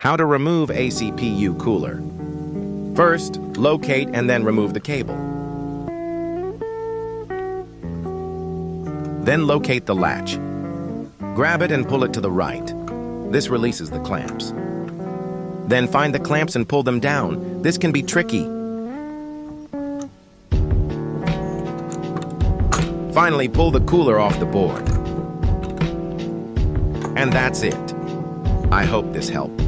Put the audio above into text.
How to remove ACPU cooler. First, locate and then remove the cable. Then locate the latch. Grab it and pull it to the right. This releases the clamps. Then find the clamps and pull them down. This can be tricky. Finally, pull the cooler off the board. And that's it. I hope this helped.